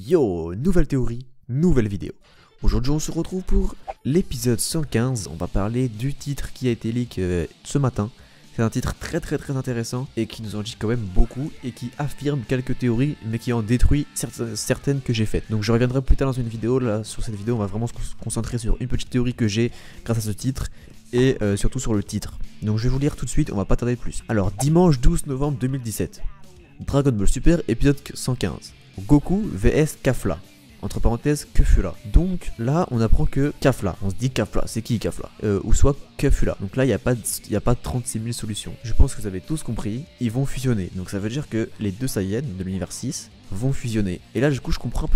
Yo, nouvelle théorie, nouvelle vidéo. Aujourd'hui on se retrouve pour l'épisode 115, on va parler du titre qui a été leak ce matin. C'est un titre très intéressant et qui nous en dit quand même beaucoup et qui affirme quelques théories mais qui en détruit certaines que j'ai faites. Donc je reviendrai plus tard dans une vidéo, là sur cette vidéo on va vraiment se concentrer sur une petite théorie que j'ai grâce à ce titre et surtout sur le titre. Donc je vais vous lire tout de suite, on va pas tarder plus. Alors dimanche 12 novembre 2017, Dragon Ball Super épisode 115. Goku vs Kafla, entre parenthèses Kefula. Donc là on apprend que Kafla, on se dit Kafla, c'est qui Kafla ou soit Kefula. Donc là il n'y a pas 36 000 solutions. Je pense que vous avez tous compris, ils vont fusionner. Donc ça veut dire que les deux Saiyans de l'univers 6 vont fusionner. Et là du coup je comprends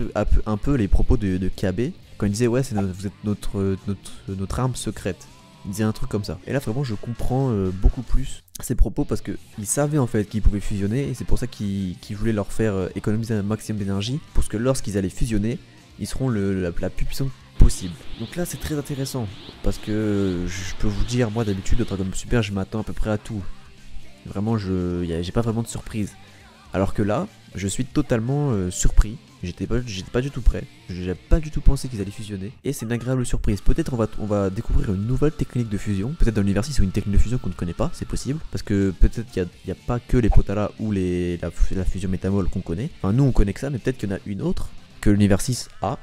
un peu les propos de KB quand il disait ouais vous êtes notre arme secrète. Il disait un truc comme ça. Et là vraiment je comprends beaucoup plus ses propos parce qu'il savait en fait qu'ils pouvaient fusionner et c'est pour ça qu'il voulait leur faire économiser un maximum d'énergie parce que lorsqu'ils allaient fusionner, ils seront la plus puissante possible. Donc là c'est très intéressant parce que je peux vous dire, moi d'habitude de Dragon Ball Super je m'attends à peu près à tout. Vraiment j'ai pas vraiment de surprise. Alors que là je suis totalement surpris. J'étais pas du tout prêt, j'ai pas du tout pensé qu'ils allaient fusionner et c'est une agréable surprise. Peut-être on va découvrir une nouvelle technique de fusion, peut-être dans l'univers 6 ou une technique de fusion qu'on ne connaît pas, c'est possible. Parce que peut-être qu'il n'y a pas que les Potala ou la fusion métamol qu'on connaît. Enfin nous on connaît que ça, mais peut-être qu'il y en a une autre que l'univers 6 a.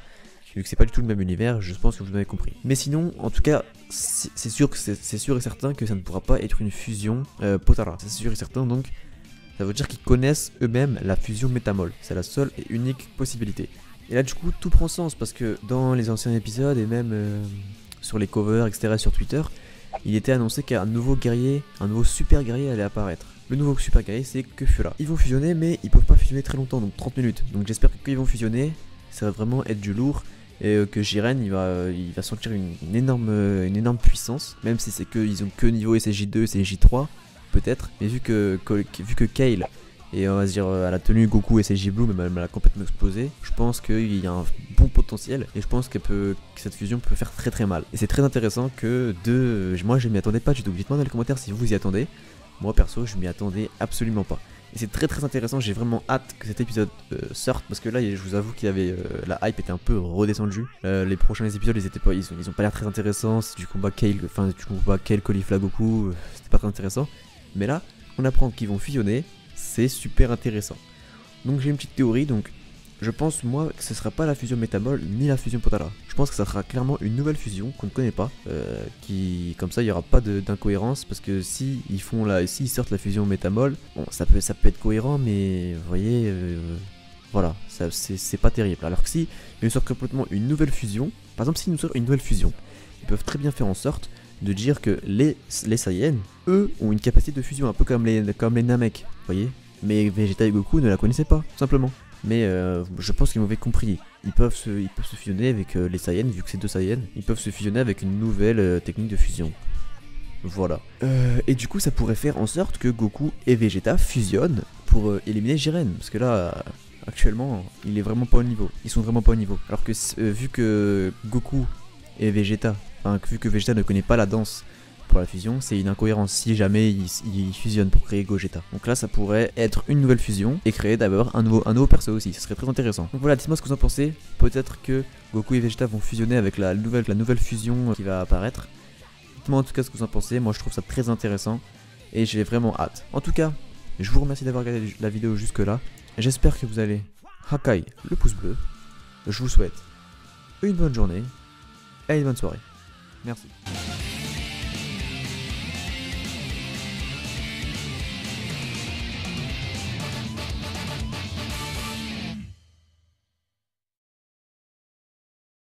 Vu que c'est pas du tout le même univers, je pense que vous avez compris. Mais sinon, en tout cas, c'est sûr et certain que ça ne pourra pas être une fusion Potala. C'est sûr et certain, donc ça veut dire qu'ils connaissent eux-mêmes la fusion métamol. C'est la seule et unique possibilité. Et là du coup tout prend sens parce que dans les anciens épisodes et même sur les covers etc sur Twitter, il était annoncé qu'un nouveau guerrier, un nouveau super guerrier allait apparaître. Le nouveau super guerrier c'est Kefula. Ils vont fusionner mais ils peuvent pas fusionner très longtemps, donc 30 minutes. Donc j'espère que quand ils vont fusionner, ça va vraiment être du lourd. Et que Jiren il va sentir une énorme puissance. Même si c'est ils ont que niveau SSJ2, SSJ3 peut-être, mais vu que Kale et on va se dire à la tenue Goku et SSJ Blue même elle a complètement explosé, je pense qu'il y a un bon potentiel et je pense que cette fusion peut faire très mal. Et c'est très intéressant que moi je m'y attendais pas du tout. Dites-moi dans les commentaires si vous y attendez. Moi perso je m'y attendais absolument pas. Et c'est très intéressant, j'ai vraiment hâte que cet épisode sorte parce que là je vous avoue qu'il y avait la hype était un peu redescendue. Les prochains épisodes ils ont pas l'air très intéressants, c'est du combat Kale Caulifla Goku, c'était pas très intéressant. Mais là, on apprend qu'ils vont fusionner, c'est super intéressant. Donc j'ai une petite théorie, donc je pense moi que ce sera pas la fusion métamol ni la fusion Potala. Je pense que ça sera clairement une nouvelle fusion qu'on ne connaît pas, comme ça il n'y aura pas d'incohérence parce que s'ils sortent la fusion métamol, bon ça peut être cohérent mais vous voyez, voilà, c'est pas terrible. Alors que si ils nous sortent complètement une nouvelle fusion, par exemple s'ils nous sortent une nouvelle fusion, ils peuvent très bien faire en sorte de dire que les Saiyans, eux, ont une capacité de fusion, un peu comme les Namek, vous voyez. Mais Vegeta et Goku ne la connaissaient pas, tout simplement. Mais je pense qu'ils m'avaient compris. Ils peuvent se fusionner avec les Saiyans, vu que c'est deux Saiyans. Ils peuvent se fusionner avec une nouvelle technique de fusion. Voilà. Et du coup, ça pourrait faire en sorte que Goku et Vegeta fusionnent pour éliminer Jiren. Parce que là, actuellement, il est vraiment pas au niveau. Ils sont vraiment pas au niveau. Alors que vu que Goku et Vegeta, vu que Vegeta ne connaît pas la danse pour la fusion, c'est une incohérence si jamais ils fusionnent pour créer Gogeta. Donc là ça pourrait être une nouvelle fusion et créer d'abord un nouveau perso aussi, ce serait très intéressant. Donc voilà, dites-moi ce que vous en pensez, peut-être que Goku et Vegeta vont fusionner avec la nouvelle fusion qui va apparaître. Dites-moi en tout cas ce que vous en pensez, moi je trouve ça très intéressant et j'ai vraiment hâte. En tout cas, je vous remercie d'avoir regardé la vidéo jusque là, j'espère que vous allez Hakai le pouce bleu, je vous souhaite une bonne journée et une bonne soirée. Merci.